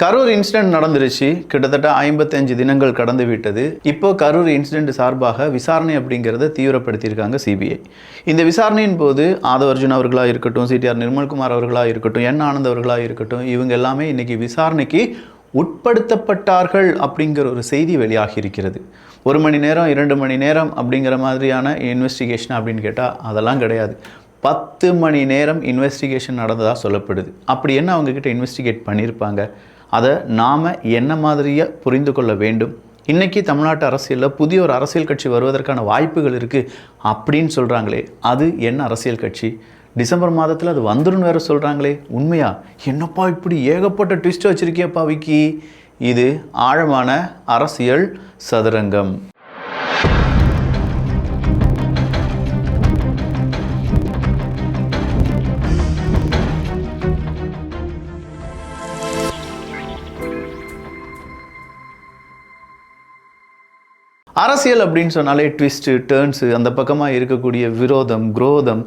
Karur incident நடந்துருச்சு. கிட்டத்தட்ட 55 தினங்கள் கடந்து விட்டது. இப்போ கரூர் இன்சிடென்ட் சார்பாக விசாரணை அப்படிங்கிறத தீவிரப்படுத்தியிருக்காங்க சிபிஐ. இந்த விசாரணையின் போது ஆதவ அர்ஜுன் அவர்களாக இருக்கட்டும், சிடிஆர் நிர்மல்குமார் அவர்களாக இருக்கட்டும், என் ஆனந்த் அவர்களாக இருக்கட்டும், இவங்க எல்லாமே இன்னைக்கு விசாரணைக்கு உட்படுத்தப்பட்டார்கள் அப்படிங்கிற ஒரு செய்தி வெளியாகி இருக்கிறது. 1 மணி நேரம் 2 மணி நேரம் அப்படிங்கிற மாதிரியான இன்வெஸ்டிகேஷன் அப்படின்னு கேட்டால் அதெல்லாம் கிடையாது. 10 மணி நேரம் இன்வெஸ்டிகேஷன் நடந்ததாக சொல்லப்படுது. அப்படி என்ன அவங்கக்கிட்ட இன்வெஸ்டிகேட் பண்ணியிருப்பாங்க? அதை நாம் என்ன மாதிரியாக புரிந்து கொள்ள வேண்டும்? இன்றைக்கி தமிழ்நாட்டு அரசியலில் புதிய ஒரு அரசியல் கட்சி வருவதற்கான வாய்ப்புகள் இருக்குது அப்படின்னு சொல்கிறாங்களே, அது என்ன அரசியல் கட்சி? டிசம்பர் மாதத்தில் அது வந்துடும் வேறு சொல்கிறாங்களே, உண்மையா? என்னப்பா இப்படி ஏகப்பட்ட ட்விஸ்ட் வச்சுருக்கியப்பா விக்கி? இது ஆழமான அரசியல் சதுரங்கம். அரசியல் அப்படின்னு சொன்னாலே ட்விஸ்ட்டு, டேர்ன்ஸு, அந்த பக்கமாக இருக்கக்கூடிய விரோதம், குரோதம்,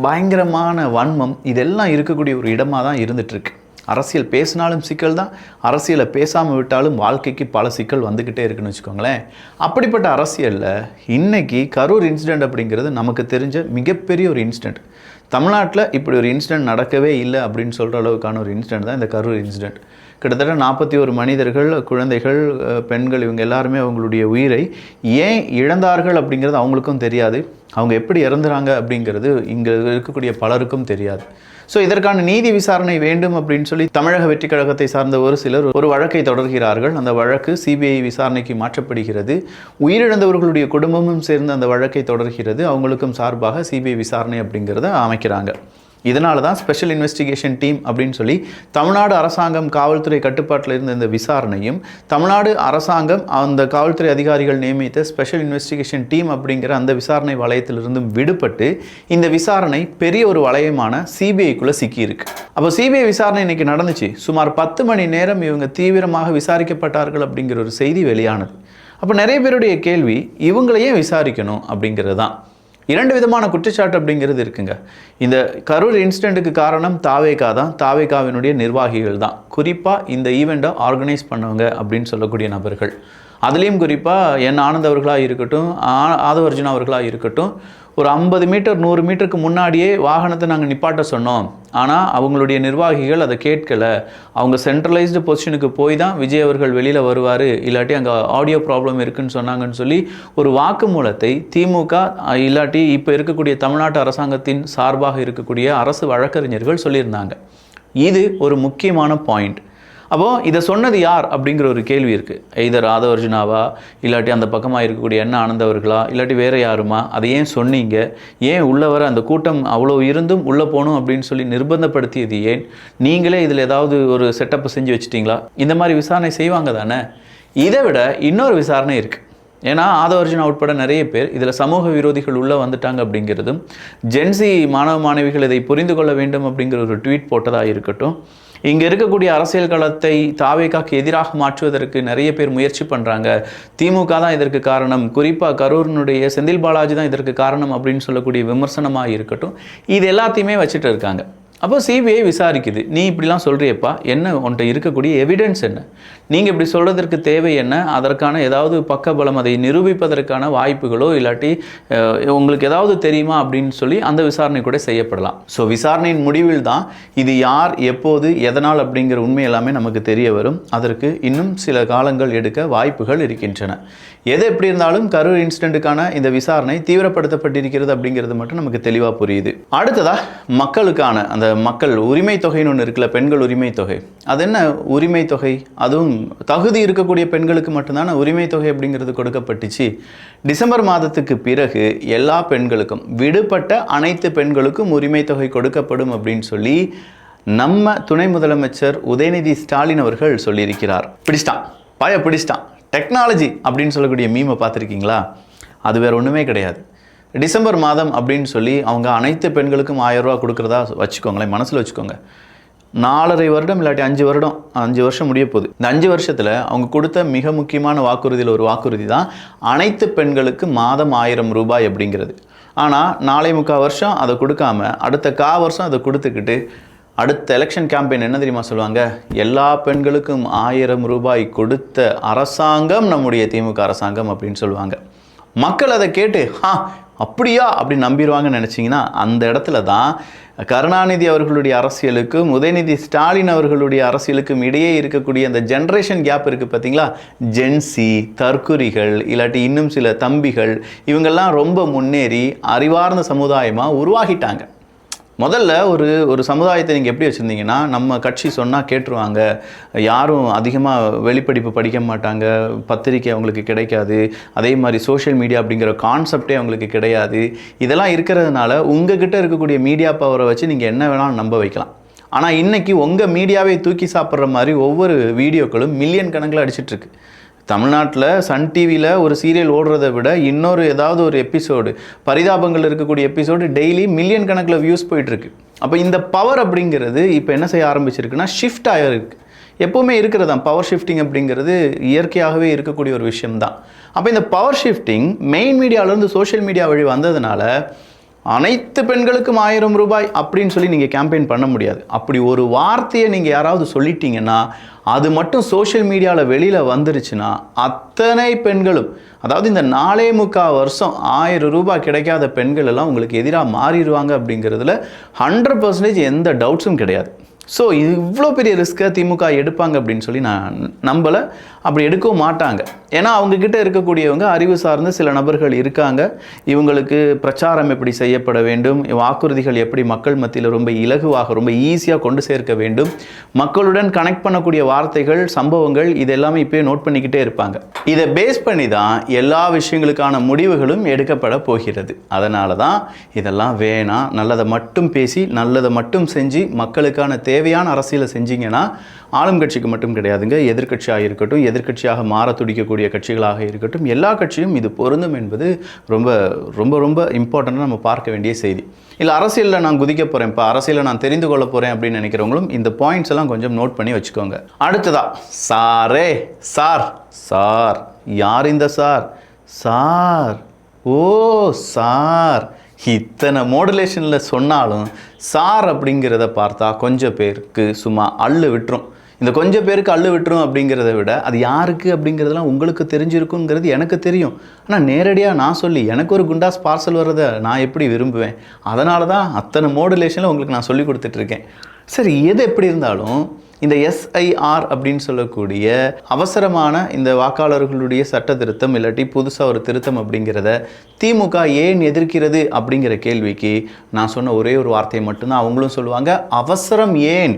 பயங்கரமான வன்மம், இதெல்லாம் இருக்கக்கூடிய ஒரு இடமாக தான் இருந்துகிட்ருக்கு. அரசியல் பேசினாலும் சிக்கல் தான், அரசியலை பேசாமல் விட்டாலும் வாழ்க்கைக்கு பல சிக்கல் வந்துக்கிட்டே இருக்குன்னு வச்சுக்கோங்களேன். அப்படிப்பட்ட அரசியலில் இன்றைக்கி கரூர் இன்சிடெண்ட் அப்படிங்கிறது நமக்கு தெரிஞ்ச மிகப்பெரிய ஒரு இன்சிடெண்ட். தமிழ்நாட்டில் இப்படி ஒரு இன்சிடெண்ட் நடக்கவே இல்லை அப்படின்னு சொல்கிற அளவுக்கான ஒரு இன்சிடெண்ட் தான் இந்த கரூர் இன்சிடெண்ட். கிட்டத்தட்ட 41 மனிதர்கள், குழந்தைகள், பெண்கள், இவங்க எல்லாருமே அவங்களுடைய உயிரை ஏன் இழந்தார்கள் அப்படிங்கிறது அவங்களுக்கும் தெரியாது. அவங்க எப்படி இறந்துறாங்க அப்படிங்கிறது இங்கே இருக்கக்கூடிய பலருக்கும் தெரியாது. ஸோ இதற்கான நீதி விசாரணை வேண்டும் அப்படின்னு சொல்லி தமிழக வெற்றி கழகத்தை சார்ந்த ஒரு சிலர் ஒரு வழக்கை தொடர்கிறார்கள். அந்த வழக்கு சிபிஐ விசாரணைக்கு மாற்றப்படுகிறது. உயிரிழந்தவர்களுடைய குடும்பமும் சேர்ந்து அந்த வழக்கை தொடர்கிறது. அவங்களுக்கும் சார்பாக சிபிஐ விசாரணை அப்படிங்கிறத அமைக்கிறாங்க. இதனால தான் ஸ்பெஷல் இன்வெஸ்டிகேஷன் டீம் அப்படின்னு சொல்லி தமிழ்நாடு அரசாங்கம் காவல்துறை கட்டுப்பாட்டில் இருந்த இந்த விசாரணையும், தமிழ்நாடு அரசாங்கம் அந்த காவல்துறை அதிகாரிகள் நியமித்த ஸ்பெஷல் இன்வெஸ்டிகேஷன் டீம் அப்படிங்கிற அந்த விசாரணை வளையத்திலிருந்தும் விடுபட்டு இந்த விசாரணை பெரிய ஒரு வளையமான சிபிஐக்குள்ளே சிக்கியிருக்கு. அப்போ சிபிஐ விசாரணை இன்னைக்கு நடந்துச்சு. சுமார் 10 மணி நேரம் இவங்க தீவிரமாக விசாரிக்கப்பட்டார்கள் அப்படிங்கிற ஒரு செய்தி வெளியானது. அப்போ நிறைய பேருடைய கேள்வி, இவங்களையே விசாரிக்கணும் அப்படிங்கிறது தான். 2 விதமான குற்றச்சாட்டு அப்படிங்கிறது இருக்குங்க. இந்த கரூர் இன்சிடெண்ட்டுக்கு காரணம் தாவேகா தான், தாவேகாவினுடைய நிர்வாகிகள் தான், குறிப்பாக இந்த ஈவெண்ட்டை ஆர்கனைஸ் பண்ணவங்க அப்படின்னு சொல்லக்கூடிய நபர்கள். அதுலேயும் குறிப்பாக என் ஆனந்த் அவர்களாக இருக்கட்டும், ஆதவ அர்ஜுன் அவர்களாக இருக்கட்டும், ஒரு 50 மீட்டர் 100 மீட்டருக்கு முன்னாடியே வாகனத்தை நாங்கள் நிப்பாட்ட சொன்னோம். ஆனால் அவங்களுடைய நிர்வாகிகள் அதை கேட்கலை. அவங்க சென்ட்ரலைஸ்டு பொசிஷனுக்கு போய் தான் விஜய் அவர்கள் வெளியில் வருவார், இல்லாட்டி அங்கே ஆடியோ ப்ராப்ளம் இருக்குதுன்னு சொன்னாங்கன்னு சொல்லி ஒரு வாக்குமூலத்தை திமுக இல்லாட்டி இப்போ இருக்கக்கூடிய தமிழ்நாட்டு அரசாங்கத்தின் சார்பாக இருக்கக்கூடிய அரசு வழக்கறிஞர்கள் சொல்லியிருந்தாங்க. இது ஒரு முக்கியமான பாயிண்ட். அப்போது இதை சொன்னது யார் அப்படிங்கிற ஒரு கேள்வி இருக்குது. எய்தர் ஆதவ அர்ஜுனாவா, இல்லாட்டி அந்த பக்கமாக இருக்கக்கூடிய என்ன ஆனந்தவர்களா, இல்லாட்டி வேறு யாருமா? அதை ஏன் சொன்னீங்க? ஏன் உள்ளே வர அந்த கூட்டம் அவ்வளோ இருந்தும் உள்ளே போகணும் அப்படின்னு சொல்லி நிர்பந்தப்படுத்தியது ஏன்? நீங்களே இதில் ஏதாவது ஒரு செட்டப்பை செஞ்சு வச்சுட்டிங்களா? இந்த மாதிரி விசாரணை செய்வாங்க தானே. இதை விட இன்னொரு விசாரணை இருக்குது. ஏன்னா ஆதவ அர்ஜுனா உட்பட நிறைய பேர் இதில் சமூக விரோதிகள் உள்ளே வந்துட்டாங்க அப்படிங்கிறதும், ஜென்சி மாணவ மாணவிகள் இதை புரிந்து கொள்ள வேண்டும் அப்படிங்கிற ஒரு ட்வீட் போட்டதாக இருக்கட்டும், இங்கே இருக்கக்கூடிய அரசியல் களத்தை தாவேகாக்கு எதிராக மாற்றுவதற்கு நிறைய பேர் முயற்சி பண்ணுறாங்க, திமுக தான் இதற்கு காரணம், குறிப்பாக கரூரினுடைய செந்தில் பாலாஜி தான் இதற்கு காரணம் அப்படின்னு சொல்லக்கூடிய விமர்சனமாக இருக்கட்டும், இது எல்லாத்தையுமே வச்சுட்டு இருக்காங்க. அப்போ சிபிஐ விசாரிக்குது. நீ இப்படிலாம் சொல்கிறியப்பா, என்ன உன்கிட்ட இருக்கக்கூடிய எவிடன்ஸ் என்ன? நீங்கள் இப்படி சொல்கிறதற்கு தேவை என்ன? அதற்கான ஏதாவது பக்கபலம், அதை நிரூபிப்பதற்கான வாய்ப்புகளோ இல்லாட்டி உங்களுக்கு ஏதாவது தெரியுமா அப்படின்னு சொல்லி அந்த விசாரணை கூட செய்யப்படலாம். ஸோ விசாரணையின் முடிவில் தான் இது யார், எப்போது, எதனால் அப்படிங்கிற உண்மை எல்லாமே நமக்கு தெரிய வரும். அதற்கு இன்னும் சில காலங்கள் எடுக்க வாய்ப்புகள் இருக்கின்றன. எது எப்படி இருந்தாலும் கரூர் இன்சிடெண்ட்டுக்கான இந்த விசாரணை தீவிரப்படுத்தப்பட்டிருக்கிறது அப்படிங்கிறது மட்டும் நமக்கு தெளிவாக புரியுது. அடுத்ததாக மக்களுக்கான அந்த மக்கள் உரிமை தொகைன்னு ஒன்று இருக்குல்ல, பெண்கள் உரிமை தொகை. அது என்ன உரிமை தொகை? அதுவும் தகுதி இருக்கக்கூடிய பெண்களுக்கு மட்டும்தான உரிமை தொகை அப்படிங்கிறது கொடுக்கப்பட்டுச்சு. டிசம்பர் மாதத்துக்கு பிறகு எல்லா பெண்களுக்கும், விடுபட்ட அனைத்து பெண்களுக்கும் உரிமை தொகை கொடுக்கப்படும் அப்படின்னு சொல்லி நம்ம துணை முதலமைச்சர் உதயநிதி ஸ்டாலின் அவர்கள் சொல்லியிருக்கிறார். பிடிச்சிட்டான் டெக்னாலஜி அப்படின்னு சொல்லக்கூடிய மீமை பார்த்துருக்கீங்களா? அது வேறு ஒன்றுமே கிடையாது. டிசம்பர் மாதம் அப்படின்னு சொல்லி அவங்க அனைத்து பெண்களுக்கும் 1000 ரூபா கொடுக்குறதா வச்சுக்கோங்களேன், மனசில் வச்சுக்கோங்க. 4.5 வருடம் இல்லாட்டி 5 வருஷம் முடிய போகுது. இந்த 5 வருஷத்தில் அவங்க கொடுத்த மிக முக்கியமான வாக்குறுதியில் ஒரு வாக்குறுதி தான் அனைத்து பெண்களுக்கு மாதம் 1000 ரூபாய் அப்படிங்கிறது. ஆனால் 4.25 வருஷம் அதை கொடுக்காம அடுத்த வருஷம் அதை கொடுத்துக்கிட்டு அடுத்த எலெக்ஷன் கேம்பெயின் என்ன தெரியுமா சொல்லுவாங்க? எல்லா பெண்களுக்கும் 1000 ரூபாய் கொடுத்த அரசாங்கம் நம்முடைய திமுக அரசாங்கம் அப்படின்னு சொல்லுவாங்க. மக்கள் அதை கேட்டு அப்படியா அப்படி நம்பிடுவாங்கன்னு நினச்சிங்கன்னா அந்த இடத்துல தான் கருணாநிதி அவர்களுடைய அரசியலுக்கும் உதயநிதி ஸ்டாலின் அவர்களுடைய அரசியலுக்கும் இடையே இருக்கக்கூடிய அந்த ஜென்ரேஷன் கேப் இருக்குது பார்த்தீங்களா? ஜென்சி, தற்குறிகள், இல்லாட்டி இன்னும் சில தம்பிகள், இவங்கெல்லாம் ரொம்ப முன்னேறி அறிவார்ந்த சமுதாயமாக உருவாகிட்டாங்க. முதல்ல ஒரு சமுதாயத்தை நீங்கள் எப்படி வச்சுருந்தீங்கன்னா, நம்ம கட்சி சொன்னால் கேட்டுருவாங்க, யாரும் அதிகமாக வெளிப்படிப்பு படிக்க மாட்டாங்க, பத்திரிக்கை அவங்களுக்கு கிடைக்காது, அதே மாதிரி சோஷியல் மீடியா அப்படிங்கிற கான்செப்டே அவங்களுக்கு கிடையாது. இதெல்லாம் இருக்கிறதுனால உங்ககிட்ட இருக்கக்கூடிய மீடியா பவரை வச்சு நீங்கள் என்ன வேணாலும் நம்ப வைக்கலாம். ஆனால் இன்றைக்கி உங்கள் மீடியாவை தூக்கி சாப்பிட்ற மாதிரி ஒவ்வொரு வீடியோக்களும் மில்லியன் கணக்கில் அடிச்சிட்ருக்கு. தமிழ்நாட்டில் சன் டிவியில் ஒரு சீரியல் ஓடுறதை விட இன்னொரு ஏதாவது ஒரு எபிசோடு, பரிதாபங்கள் இருக்கக்கூடிய எபிசோடு டெய்லி மில்லியன் கணக்கில் வியூஸ் போயிட்டுருக்கு. அப்போ இந்த பவர் அப்படிங்கிறது இப்போ என்ன செய்ய ஆரம்பிச்சிருக்குன்னா ஷிஃப்ட் ஆகிருக்கு. எப்போவுமே இருக்கிறதான் பவர் ஷிஃப்டிங் அப்படிங்கிறது இயற்கையாகவே இருக்கக்கூடிய ஒரு விஷயம்தான். அப்போ இந்த பவர் ஷிஃப்டிங் மெயின் மீடியாவிலேருந்து சோஷியல் மீடியா வழி வந்ததுனால அனைத்து பெண்களுக்கும் 1000 ரூபாய் அப்படின்னு சொல்லி நீங்கள் கேம்பெயின் பண்ண முடியாது. அப்படி ஒரு வார்த்தையை நீங்கள் யாராவது சொல்லிட்டீங்கன்னா அது மட்டும் சோஷியல் மீடியாவில் வெளியில் வந்துருச்சுன்னா அத்தனை பெண்களும், அதாவது இந்த 4.25 வருஷம் 1000 ரூபாய் கிடைக்காத பெண்கள் எல்லாம் உங்களுக்கு எதிராக மாறிடுவாங்க அப்படிங்கிறதுல 100% எந்த டவுட்ஸும் கிடையாது. ஸோ இவ்வளோ பெரிய ரிஸ்க்கை திமுக எடுப்பாங்க அப்படின்னு சொல்லி நான் நம்பலை. அப்படி எடுக்கவும் மாட்டாங்க. ஏன்னா அவங்கக்கிட்ட இருக்கக்கூடியவங்க அறிவு சார்ந்த சில நபர்கள் இருக்காங்க. இவங்களுக்கு பிரச்சாரம் எப்படி செய்யப்பட வேண்டும், வாக்குறுதிகள் எப்படி மக்கள் மத்தியில் ரொம்ப இலகுவாக ரொம்ப ஈஸியாக கொண்டு சேர்க்க வேண்டும், மக்களுடன் கனெக்ட் பண்ணக்கூடிய வார்த்தைகள், சம்பவங்கள், இதெல்லாமே இப்போயே நோட் பண்ணிக்கிட்டே இருப்பாங்க. இதை பேஸ் பண்ணி தான் எல்லா விஷயங்களுக்கான முடிவுகளும் எடுக்கப்பட போகிறது. அதனால தான் இதெல்லாம் வேணாம், நல்லதை மட்டும் பேசி நல்லதை மட்டும் செஞ்சு மக்களுக்கான தேவையான அரசியலை செஞ்சீங்கன்னா ஆளும் கட்சிக்கு மட்டும் கிடையாதுங்க, எதிர்கட்சியாக இருக்கட்டும், எதிர்கட்சியாக மாற துடிக்கக்கூடிய கட்சிகளாக இருக்கட்டும், எல்லா கட்சியும் இது பொருந்தும் என்பது ரொம்ப ரொம்ப ரொம்ப இம்பார்ட்டண்ட்டாக நம்ம பார்க்க வேண்டிய செய்தி. இல்லை அரசியலில் நான் குதிக்க போகிறேன், இப்போ அரசியலில் நான் தெரிந்து கொள்ள போகிறேன் அப்படின்னு நினைக்கிறவங்களும் இந்த பாயிண்ட்ஸ் எல்லாம் கொஞ்சம் நோட் பண்ணி வச்சுக்கோங்க. அடுத்ததா சார் யார் இந்த சார்? ஓ சார், இத்தனை மாடுலேஷனில் சொன்னாலும் சார் அப்படிங்கிறத பார்த்தா கொஞ்சம் பேருக்கு சும்மா அள்ளு விட்டுரும். இந்த கொஞ்சம் பேருக்கு அள்ளு விட்டுரும் அப்படிங்கிறத விட அது யாருக்கு அப்படிங்கிறதெல்லாம் உங்களுக்கு தெரிஞ்சிருக்குங்கிறது எனக்கு தெரியும். ஆனால் நேரடியாக நான் சொல்லி எனக்கு ஒரு குண்டாஸ் பார்சல் வர்றதை நான் எப்படி விரும்புவேன்? அதனால தான் அத்தனை மாடுலேஷனில் உங்களுக்கு நான் சொல்லி கொடுத்துட்ருக்கேன். சரி, எது எப்படி இருந்தாலும் இந்த SIR அப்படின்னு சொல்லக்கூடிய அவசரமான இந்த வாக்காளர்களுடைய சட்ட திருத்தம் இல்லாட்டி புதுசாக ஒரு திருத்தம் அப்படிங்கிறத திமுக ஏன் எதிர்க்கிறது அப்படிங்கிற கேள்விக்கு நான் சொன்ன ஒரே ஒரு வார்த்தையை மட்டும்தான் அவங்களும் சொல்லுவாங்க. அவசரம் ஏன்?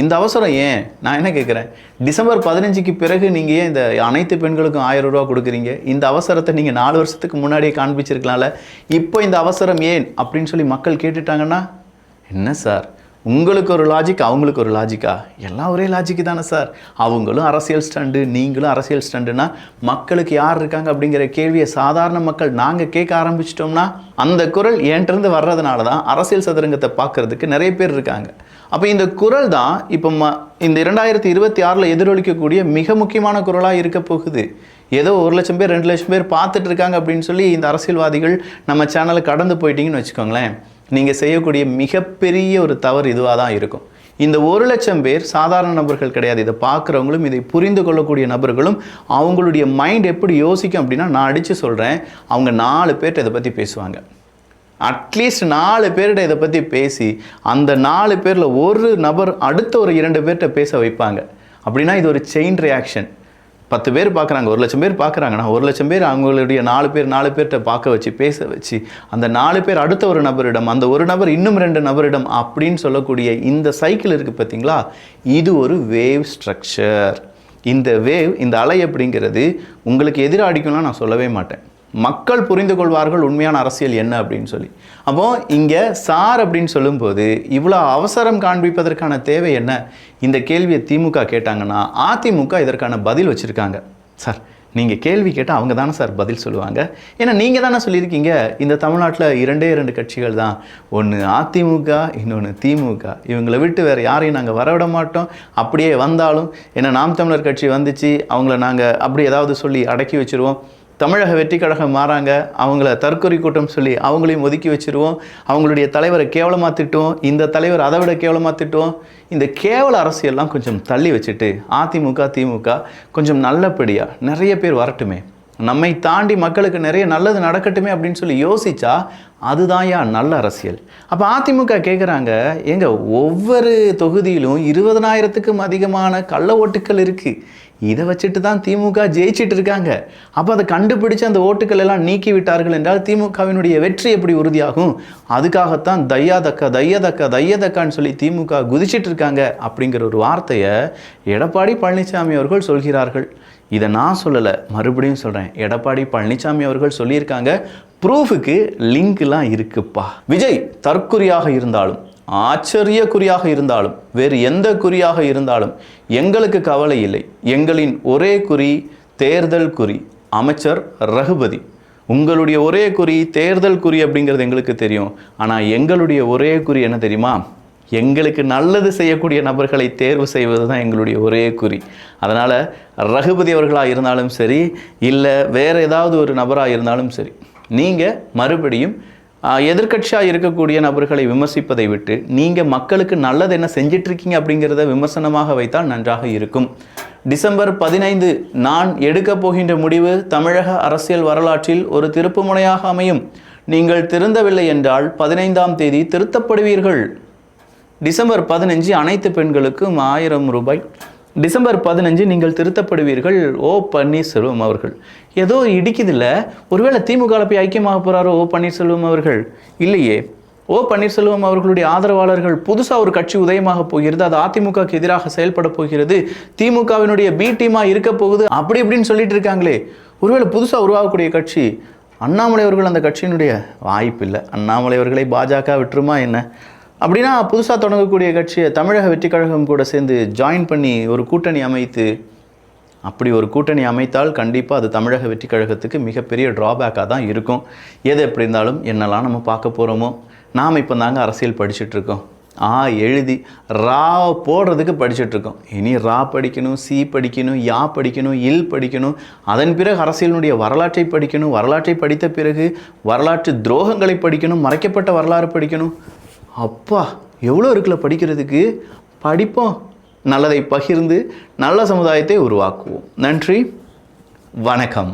இந்த அவசரம் ஏன்? நான் என்ன கேட்குறேன், டிசம்பர் 15க்கு பிறகு நீங்கள் ஏன் இந்த அனைத்து பெண்களுக்கும் 1000 ரூபா கொடுக்குறீங்க? இந்த அவசரத்தை நீங்கள் 4 வருஷத்துக்கு முன்னாடியே காண்பிச்சிருக்கலாம்ல. இப்போ இந்த அவசரம் ஏன் அப்படின்னு சொல்லி மக்கள் கேட்டுட்டாங்கன்னா என்ன சார், உங்களுக்கு ஒரு லாஜிக், அவங்களுக்கு ஒரு லாஜிக்கா? எல்லாம் ஒரே லாஜிக்கு தானே சார். அவங்களும் அரசியல் ஸ்டண்டு, நீங்களும் அரசியல் ஸ்டண்டுன்னா மக்களுக்கு யார் இருக்காங்க அப்படிங்கிற கேள்வியை சாதாரண மக்கள் நாங்கள் கேட்க ஆரம்பிச்சிட்டோம்னா அந்த குரல் ஏன்ட்டிருந்து வர்றதுனால தான் அரசியல் சதுரங்கத்தை பார்க்கறதுக்கு நிறைய பேர் இருக்காங்க. அப்போ இந்த குரல் தான் இப்போ இந்த 2026 எதிரொலிக்கக்கூடிய மிக முக்கியமான குரலாக இருக்க போகுது. ஏதோ 1 லட்சம் பேர் 2 லட்சம் பேர் பார்த்துட்டு இருக்காங்க அப்படின்னு சொல்லி இந்த அரசியல்வாதிகள் நம்ம சேனலை கடந்து போயிட்டீங்கன்னு வச்சுக்கோங்களேன், நீங்கள் செய்யக்கூடிய மிகப்பெரிய ஒரு தவறு இதுவாக தான் இருக்கும். இந்த 1 லட்சம் பேர் சாதாரண நபர்கள் கிடையாது. இதை பார்க்குறவங்களும் இதை புரிந்து கொள்ளக்கூடிய நபர்களும் அவங்களுடைய மைண்ட் எப்படி யோசிக்கும் அப்படின்னா, நான் அடித்து சொல்கிறேன், அவங்க 4 பேர்கிட்ட இதை பற்றி பேசுவாங்க. அட்லீஸ்ட் 4 பேர்கிட்ட இதை பற்றி பேசி அந்த 4 பேரில் ஒரு நபர் அடுத்த ஒரு 2 பேர்கிட்ட பேச வைப்பாங்க. அப்படின்னா இது ஒரு செயின் ரியாக்ஷன். 10 பேர் பார்க்குறாங்க, 1 லட்சம் பேர் பார்க்குறாங்கன்னா 1 லட்சம் பேர் அவங்களுடைய 4 பேர்கிட்ட பார்க்க வச்சு பேச வச்சு அந்த 4 பேர் அடுத்த ஒரு நபரிடம், அந்த ஒரு நபர் இன்னும் 2 நபரிடம் அப்படின்னு சொல்லக்கூடிய இந்த சைக்கிள் இருக்குது பார்த்தீங்களா, இது ஒரு வேவ் ஸ்ட்ரக்சர். இந்த வேவ், இந்த அலை அப்படிங்கிறது உங்களுக்கு எதிராக அடிக்கும்லாம் நான் சொல்லவே மாட்டேன். மக்கள் புரிந்து கொள்வார்கள் உண்மையான அரசியல் என்ன அப்படின்னு சொல்லி. அப்போது இங்கே சார் அப்படின்னு சொல்லும்போது இவ்வளோ அவசரம் காண்பிப்பதற்கான தேவை என்ன? இந்த கேள்வியை திமுக கேட்டாங்கன்னா அதிமுக இதற்கான பதில் வச்சுருக்காங்க. சார், நீங்கள் கேள்வி கேட்டால் அவங்க தானே சார் பதில் சொல்லுவாங்க. ஏன்னா நீங்கள் தானே சொல்லியிருக்கீங்க இந்த தமிழ்நாட்டில் 2 கட்சிகள் தான், ஒன்று அதிமுக, இன்னொன்று திமுக. இவங்களை விட்டு வேறு யாரையும் நாங்கள் வரவிட மாட்டோம். அப்படியே வந்தாலும் ஏன்னா நாம் தமிழர் கட்சி வந்துச்சு, அவங்கள நாங்கள் அப்படி ஏதாவது சொல்லி அடக்கி வச்சுருவோம். தமிழக வெற்றி கழகம் மாறாங்க, அவங்கள தற்கொலை கூட்டம் சொல்லி அவங்களையும் ஒதுக்கி வச்சுருவோம், அவங்களுடைய தலைவரை கேவலமாக திட்டுவோம், இந்த தலைவர் அதை விட கேவலமாக திட்டுவோம். இந்த கேவல அரசியல்லாம் கொஞ்சம் தள்ளி வச்சுட்டு அதிமுக திமுக கொஞ்சம் நல்லபடியாக நிறைய பேர் வரட்டுமே, நம்மை தாண்டி மக்களுக்கு நிறைய நல்லது நடக்கட்டுமே அப்படின்னு சொல்லி யோசிச்சா அதுதான் நல்ல அரசியல். அப்போ அதிமுக கேட்குறாங்க, எங்க ஒவ்வொரு தொகுதியிலும் 20,000க்கும் அதிகமான கள்ள ஓட்டுக்கள் இருக்குது, இதை வச்சுட்டு தான் திமுக ஜெயிச்சிட்டு இருக்காங்க. அப்போ அதை கண்டுபிடிச்சு அந்த ஓட்டுக்கள் எல்லாம் நீக்கி விட்டார்கள் என்றால் திமுகவினுடைய வெற்றி எப்படி உறுதியாகும்? அதுக்காகத்தான் தையதக்கான்னு சொல்லி திமுக குதிச்சிட்டு இருக்காங்க அப்படிங்கிற ஒரு வார்த்தையை எடப்பாடி பழனிசாமி அவர்கள் சொல்கிறார்கள். இதை நான் சொல்லலை, மறுபடியும் சொல்கிறேன், எடப்பாடி பழனிசாமி அவர்கள் சொல்லியிருக்காங்க. ப்ரூஃபுக்கு லிங்க்லாம் இருக்குப்பா. விஜய் தற்குறியாக இருந்தாலும், ஆச்சரிய குறியாக இருந்தாலும், வேறு எந்த குறியாக இருந்தாலும் எங்களுக்கு கவலை இல்லை. எங்களின் ஒரே குறி தேர்தல் குறி. அமைச்சர் ரகுபதி, உங்களுடைய ஒரே குறி தேர்தல் குறி அப்படிங்கிறது எங்களுக்கு தெரியும். ஆனால் எங்களுடைய ஒரே குறி என்ன தெரியுமா? எங்களுக்கு நல்லது செய்யக்கூடிய நபர்களை தேர்வு செய்வது தான் எங்களுடைய ஒரே குறி. அதனால் ரகுபதி அவர்களாக இருந்தாலும் சரி, இல்லை வேறு ஏதாவது ஒரு நபராக இருந்தாலும் சரி, நீங்கள் மறுபடியும் எதிர்க்கட்சியாக இருக்கக்கூடிய நபர்களை விமர்சிப்பதை விட்டு நீங்கள் மக்களுக்கு நல்லது என்ன செஞ்சிட்ருக்கீங்க அப்படிங்கிறத விமர்சனமாக வைத்தால் நன்றாக இருக்கும். டிசம்பர் 15 நான் எடுக்கப் போகின்ற முடிவு தமிழக அரசியல் வரலாற்றில் ஒரு திருப்புமுனையாக அமையும். நீங்கள் திருந்தவில்லை என்றால் 15ஆம் தேதி திருத்தப்படுவீர்கள். டிசம்பர் 15 அனைத்து பெண்களுக்கும் 1000 ரூபாய். டிசம்பர் 15 நீங்கள் திருத்தப்படுவீர்கள். ஓ பன்னீர்செல்வம் அவர்கள் ஏதோ இடிக்குதில்ல, ஒருவேளை திமுக போய் ஐக்கியமாக போகிறாரோ ஓ பன்னீர்செல்வம் அவர்கள்? இல்லையே, ஓ பன்னீர்செல்வம் அவர்களுடைய ஆதரவாளர்கள் புதுசாக ஒரு கட்சி உதயமாக போகிறது, அது அதிமுகக்கு எதிராக செயல்பட போகிறது, திமுகவினுடைய பி டீமாக இருக்க போகுது, அப்படி இப்படின்னு சொல்லிட்டு இருக்காங்களே. ஒருவேளை புதுசாக உருவாகக்கூடிய கட்சி அண்ணாமலை அவர்கள் அந்த கட்சியினுடைய வாய்ப்பு இல்லை. அண்ணாமலை அவர்களை பாஜக விட்டுருமா என்ன? அப்படின்னா புதுசாக தொடங்கக்கூடிய கட்சியை தமிழக வெற்றி கழகம் கூட சேர்ந்து ஜாயின் பண்ணி ஒரு கூட்டணி அமைத்து, அப்படி ஒரு கூட்டணி அமைத்தால் கண்டிப்பாக அது தமிழக வெற்றி கழகத்துக்கு மிகப்பெரிய ட்ராபேக்காக தான் இருக்கும். எது எப்படி இருந்தாலும் என்னெல்லாம் நம்ம பார்க்க போகிறோமோ, நாம் இப்போ தாங்க அரசியல் படிச்சுட்ருக்கோம். எழுதி ரா போடுறதுக்கு படிச்சுட்ருக்கோம். இனி ரா படிக்கணும், சி படிக்கணும், யா படிக்கணும், இல் படிக்கணும். அதன் பிறகு அரசியலினுடைய வரலாற்றை படிக்கணும். வரலாற்றை படித்த பிறகு வரலாற்று துரோகங்களை படிக்கணும், மறைக்கப்பட்ட வரலாறு படிக்கணும். அப்பா எவ்வளோ இருக்குல்ல படிக்கிறதுக்கு. படிப்போம், நல்லதை பகிர்ந்து நல்ல சமுதாயத்தை உருவாக்குவோம். நன்றி, வணக்கம்.